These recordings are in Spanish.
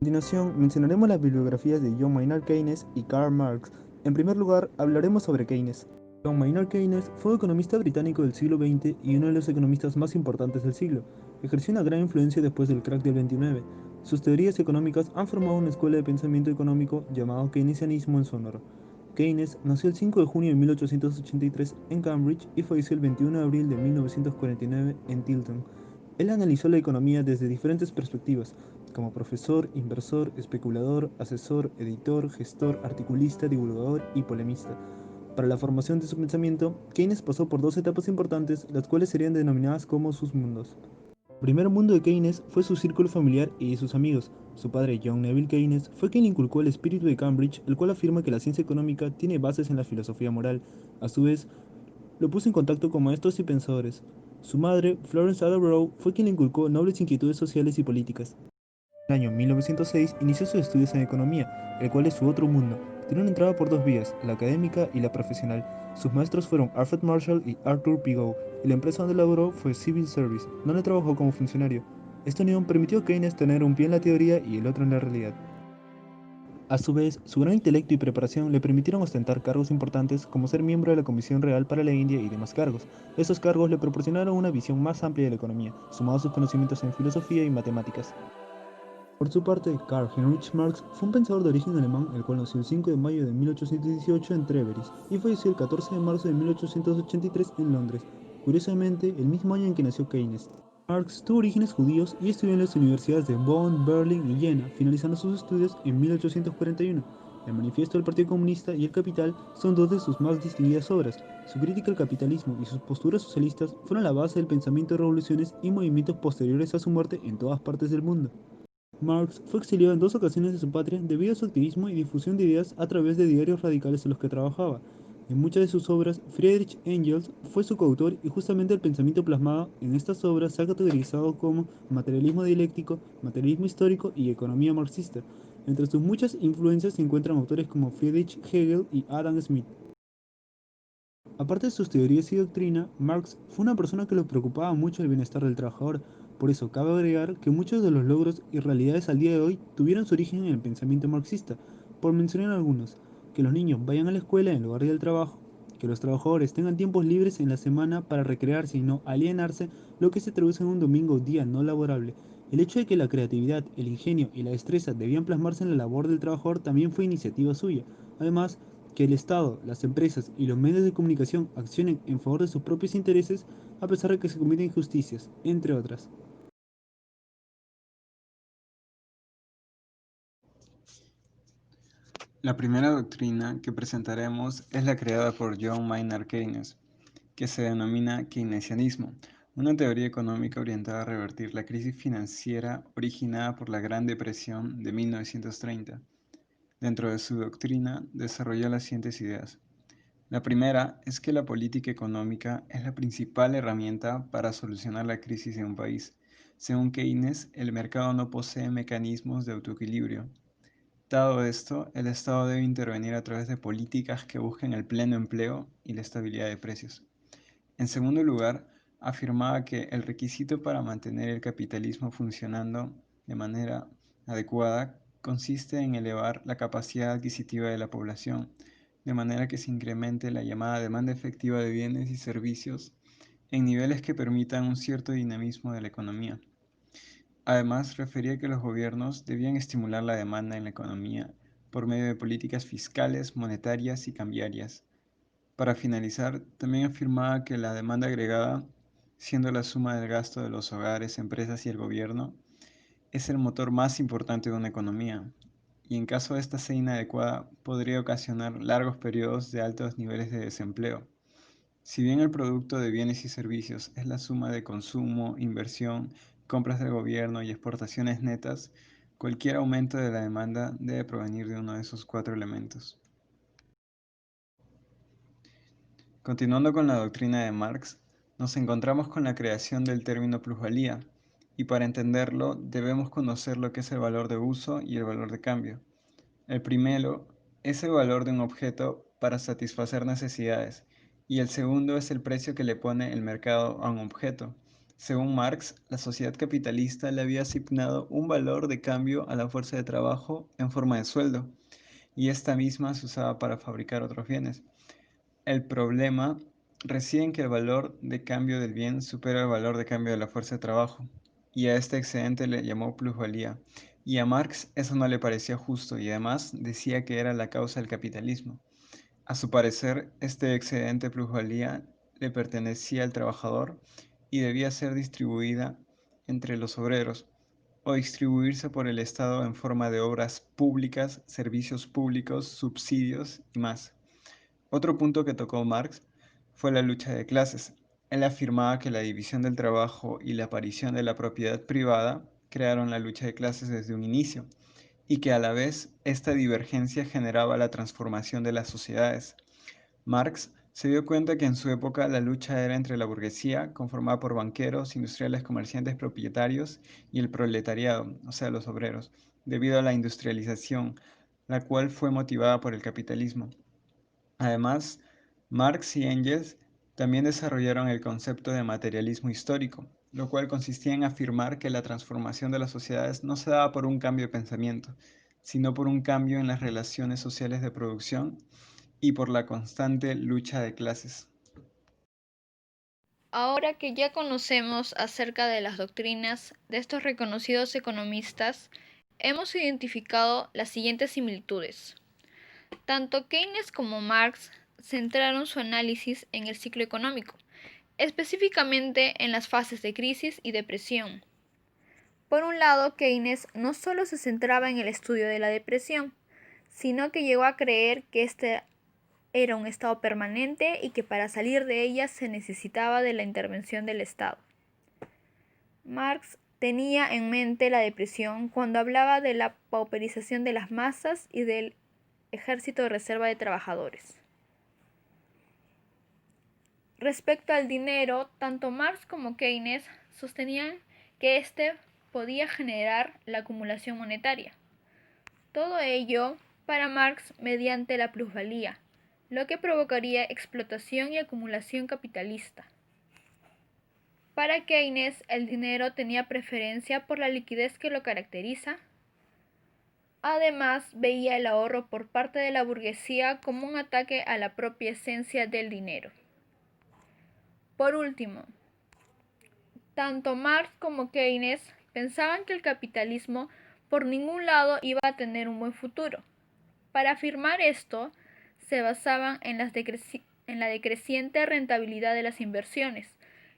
Continuación, mencionaremos las bibliografías de John Maynard Keynes y Karl Marx. En primer lugar, hablaremos sobre Keynes. John Maynard Keynes fue un economista británico del siglo XX y uno de los economistas más importantes del siglo. Ejerció una gran influencia después del crack del 29. Sus teorías económicas han formado una escuela de pensamiento económico llamado keynesianismo en su honor. Keynes nació el 5 de junio de 1883 en Cambridge y falleció el 21 de abril de 1949 en Tilton. Él analizó la economía desde diferentes perspectivas, como profesor, inversor, especulador, asesor, editor, gestor, articulista, divulgador y polemista. Para la formación de su pensamiento, Keynes pasó por dos etapas importantes, las cuales serían denominadas como sus mundos. El primer mundo de Keynes fue su círculo familiar y sus amigos. Su padre, John Neville Keynes, fue quien inculcó el espíritu de Cambridge, el cual afirma que la ciencia económica tiene bases en la filosofía moral. A su vez, lo puso en contacto con maestros y pensadores. Su madre, Florence Ada Barrow, fue quien le inculcó nobles inquietudes sociales y políticas. En el año 1906 inició sus estudios en economía, el cual es su otro mundo. Tiene una entrada por dos vías, la académica y la profesional. Sus maestros fueron Alfred Marshall y Arthur Pigou, y la empresa donde laboró fue Civil Service, donde trabajó como funcionario. Esta unión permitió a Keynes tener un pie en la teoría y el otro en la realidad. A su vez, su gran intelecto y preparación le permitieron ostentar cargos importantes como ser miembro de la Comisión Real para la India y demás cargos. Estos cargos le proporcionaron una visión más amplia de la economía, sumado a sus conocimientos en filosofía y matemáticas. Por su parte, Karl Heinrich Marx fue un pensador de origen alemán, el cual nació el 5 de mayo de 1818 en Treveris y falleció el 14 de marzo de 1883 en Londres, curiosamente el mismo año en que nació Keynes. Marx tuvo orígenes judíos y estudió en las universidades de Bonn, Berlín y Jena, finalizando sus estudios en 1841. El Manifiesto del Partido Comunista y El Capital son dos de sus más distinguidas obras. Su crítica al capitalismo y sus posturas socialistas fueron la base del pensamiento de revoluciones y movimientos posteriores a su muerte en todas partes del mundo. Marx fue exiliado en dos ocasiones de su patria debido a su activismo y difusión de ideas a través de diarios radicales en los que trabajaba. En muchas de sus obras, Friedrich Engels fue su coautor y justamente el pensamiento plasmado en estas obras se ha categorizado como materialismo dialéctico, materialismo histórico y economía marxista. Entre sus muchas influencias se encuentran autores como Friedrich Hegel y Adam Smith. Aparte de sus teorías y doctrina, Marx fue una persona que le preocupaba mucho el bienestar del trabajador. Por eso cabe agregar que muchos de los logros y realidades al día de hoy tuvieron su origen en el pensamiento marxista. Por mencionar algunos, que los niños vayan a la escuela en lugar del trabajo, que los trabajadores tengan tiempos libres en la semana para recrearse y no alienarse, lo que se traduce en un domingo día no laborable. El hecho de que la creatividad, el ingenio y la destreza debían plasmarse en la labor del trabajador también fue iniciativa suya. Además, que el Estado, las empresas y los medios de comunicación accionen en favor de sus propios intereses a pesar de que se cometen injusticias, entre otras. La primera doctrina que presentaremos es la creada por John Maynard Keynes, que se denomina keynesianismo, una teoría económica orientada a revertir la crisis financiera originada por la Gran Depresión de 1930. Dentro de su doctrina desarrolló las siguientes ideas. La primera es que la política económica es la principal herramienta para solucionar la crisis de un país. Según Keynes, el mercado no posee mecanismos de autoequilibrio. Dado esto, el Estado debe intervenir a través de políticas que busquen el pleno empleo y la estabilidad de precios. En segundo lugar, afirmaba que el requisito para mantener el capitalismo funcionando de manera adecuada consiste en elevar la capacidad adquisitiva de la población, de manera que se incremente la llamada demanda efectiva de bienes y servicios en niveles que permitan un cierto dinamismo de la economía. Además, refería que los gobiernos debían estimular la demanda en la economía por medio de políticas fiscales, monetarias y cambiarias. Para finalizar, también afirmaba que la demanda agregada, siendo la suma del gasto de los hogares, empresas y el gobierno, es el motor más importante de una economía, y en caso de esta sea inadecuada, podría ocasionar largos periodos de altos niveles de desempleo. Si bien el producto de bienes y servicios es la suma de consumo, inversión, compras del gobierno y exportaciones netas, cualquier aumento de la demanda debe provenir de uno de esos cuatro elementos. Continuando con la doctrina de Marx, nos encontramos con la creación del término plusvalía, y para entenderlo debemos conocer lo que es el valor de uso y el valor de cambio. El primero es el valor de un objeto para satisfacer necesidades, y el segundo es el precio que le pone el mercado a un objeto. Según Marx, la sociedad capitalista le había asignado un valor de cambio a la fuerza de trabajo en forma de sueldo, y esta misma se usaba para fabricar otros bienes. El problema reside en que el valor de cambio del bien supera el valor de cambio de la fuerza de trabajo, y a este excedente le llamó plusvalía. Y a Marx eso no le parecía justo y además decía que era la causa del capitalismo. A su parecer, este excedente plusvalía le pertenecía al trabajador y debía ser distribuida entre los obreros o distribuirse por el Estado en forma de obras públicas, servicios públicos, subsidios y más. Otro punto que tocó Marx fue la lucha de clases. Él afirmaba que la división del trabajo y la aparición de la propiedad privada crearon la lucha de clases desde un inicio, y que a la vez esta divergencia generaba la transformación de las sociedades. Marx se dio cuenta que en su época la lucha era entre la burguesía, conformada por banqueros, industriales, comerciantes, propietarios, y el proletariado, o sea, los obreros, debido a la industrialización, la cual fue motivada por el capitalismo. Además, Marx y Engels también desarrollaron el concepto de materialismo histórico, lo cual consistía en afirmar que la transformación de las sociedades no se daba por un cambio de pensamiento, sino por un cambio en las relaciones sociales de producción y por la constante lucha de clases. Ahora que ya conocemos acerca de las doctrinas de estos reconocidos economistas, hemos identificado las siguientes similitudes. Tanto Keynes como Marx centraron su análisis en el ciclo económico, específicamente en las fases de crisis y depresión. Por un lado, Keynes no solo se centraba en el estudio de la depresión, sino que llegó a creer que este era un estado permanente y que para salir de ella se necesitaba de la intervención del Estado. Marx tenía en mente la depresión cuando hablaba de la pauperización de las masas y del ejército de reserva de trabajadores. Respecto al dinero, tanto Marx como Keynes sostenían que éste podía generar la acumulación monetaria. Todo ello para Marx mediante la plusvalía, lo que provocaría explotación y acumulación capitalista. Para Keynes, el dinero tenía preferencia por la liquidez que lo caracteriza. Además, veía el ahorro por parte de la burguesía como un ataque a la propia esencia del dinero. Por último, tanto Marx como Keynes pensaban que el capitalismo por ningún lado iba a tener un buen futuro. Para afirmar esto, se basaban en la decreciente rentabilidad de las inversiones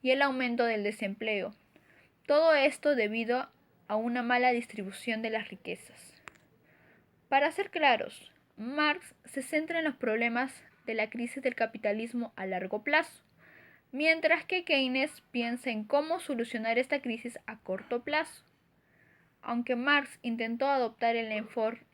y el aumento del desempleo. Todo esto debido a una mala distribución de las riquezas. Para ser claros, Marx se centra en los problemas de la crisis del capitalismo a largo plazo, mientras que Keynes piensa en cómo solucionar esta crisis a corto plazo. Aunque Marx intentó adoptar el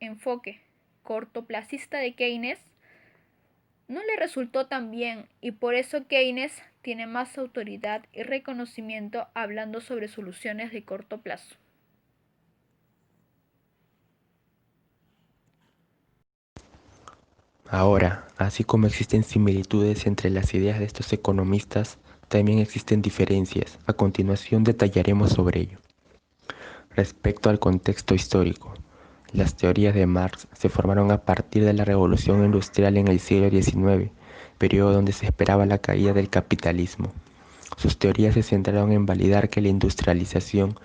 enfoque cortoplacista de Keynes, no le resultó tan bien y por eso Keynes tiene más autoridad y reconocimiento hablando sobre soluciones de corto plazo. Ahora, así como existen similitudes entre las ideas de estos economistas, también existen diferencias. A continuación detallaremos sobre ello. Respecto al contexto histórico, las teorías de Marx se formaron a partir de la Revolución Industrial en el siglo XIX, periodo donde se esperaba la caída del capitalismo. Sus teorías se centraron en validar que la industrialización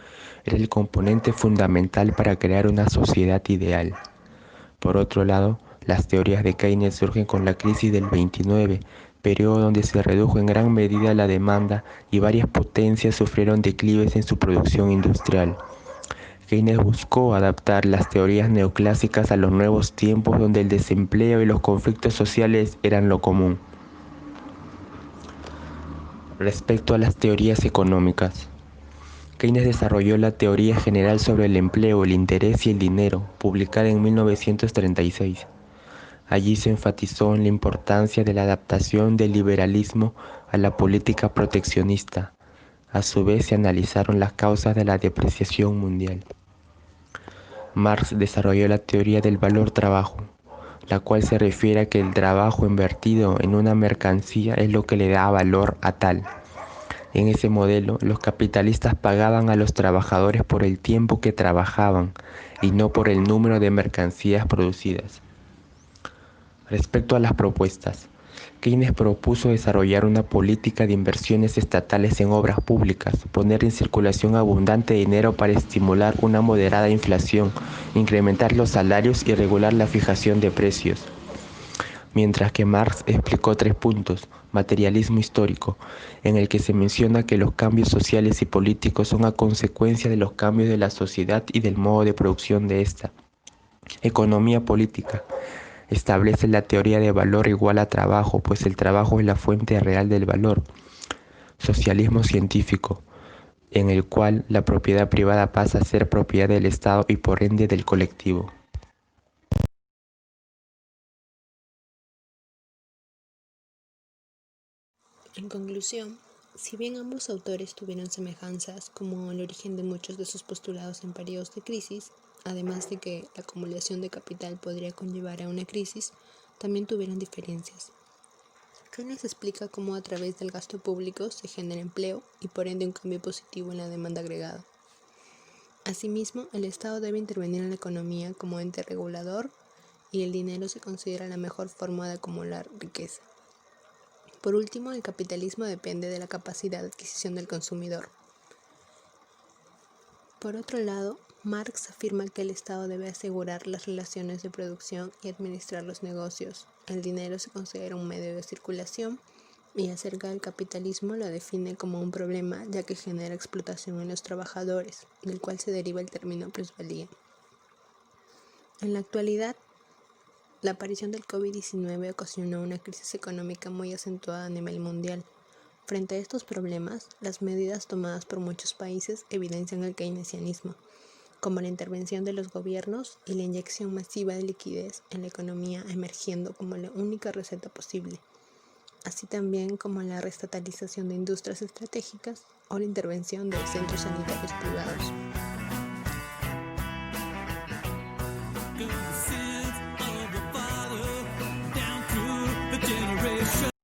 era el componente fundamental para crear una sociedad ideal. Por otro lado, las teorías de Keynes surgen con la crisis del 29, periodo donde se redujo en gran medida la demanda y varias potencias sufrieron declives en su producción industrial. Keynes buscó adaptar las teorías neoclásicas a los nuevos tiempos donde el desempleo y los conflictos sociales eran lo común. Respecto a las teorías económicas, Keynes desarrolló la Teoría General sobre el Empleo, el Interés y el Dinero, publicada en 1936. Allí se enfatizó en la importancia de la adaptación del liberalismo a la política proteccionista. A su vez se analizaron las causas de la depreciación mundial. Marx desarrolló la teoría del valor trabajo, la cual se refiere a que el trabajo invertido en una mercancía es lo que le da valor a tal. En ese modelo, los capitalistas pagaban a los trabajadores por el tiempo que trabajaban y no por el número de mercancías producidas. Respecto a las propuestas, Keynes propuso desarrollar una política de inversiones estatales en obras públicas, poner en circulación abundante dinero para estimular una moderada inflación, incrementar los salarios y regular la fijación de precios. Mientras que Marx explicó 3 puntos: materialismo histórico, en el que se menciona que los cambios sociales y políticos son a consecuencia de los cambios de la sociedad y del modo de producción de esta. Economía política. Establece la teoría de valor igual a trabajo, pues el trabajo es la fuente real del valor. Socialismo científico, en el cual la propiedad privada pasa a ser propiedad del Estado y por ende del colectivo. En conclusión, si bien ambos autores tuvieron semejanzas como el origen de muchos de sus postulados en periodos de crisis, además de que la acumulación de capital podría conllevar a una crisis, también tuvieron diferencias. Keynes explica cómo a través del gasto público se genera empleo y por ende un cambio positivo en la demanda agregada. Asimismo, el Estado debe intervenir en la economía como ente regulador y el dinero se considera la mejor forma de acumular riqueza. Por último, el capitalismo depende de la capacidad de adquisición del consumidor. Por otro lado, Marx afirma que el Estado debe asegurar las relaciones de producción y administrar los negocios. El dinero se considera un medio de circulación y acerca del capitalismo lo define como un problema ya que genera explotación en los trabajadores, del cual se deriva el término plusvalía. En la actualidad, la aparición del COVID-19 ocasionó una crisis económica muy acentuada a nivel mundial. Frente a estos problemas, las medidas tomadas por muchos países evidencian el keynesianismo, como la intervención de los gobiernos y la inyección masiva de liquidez en la economía emergiendo como la única receta posible, así también como la reestatalización de industrias estratégicas o la intervención de centros sanitarios privados.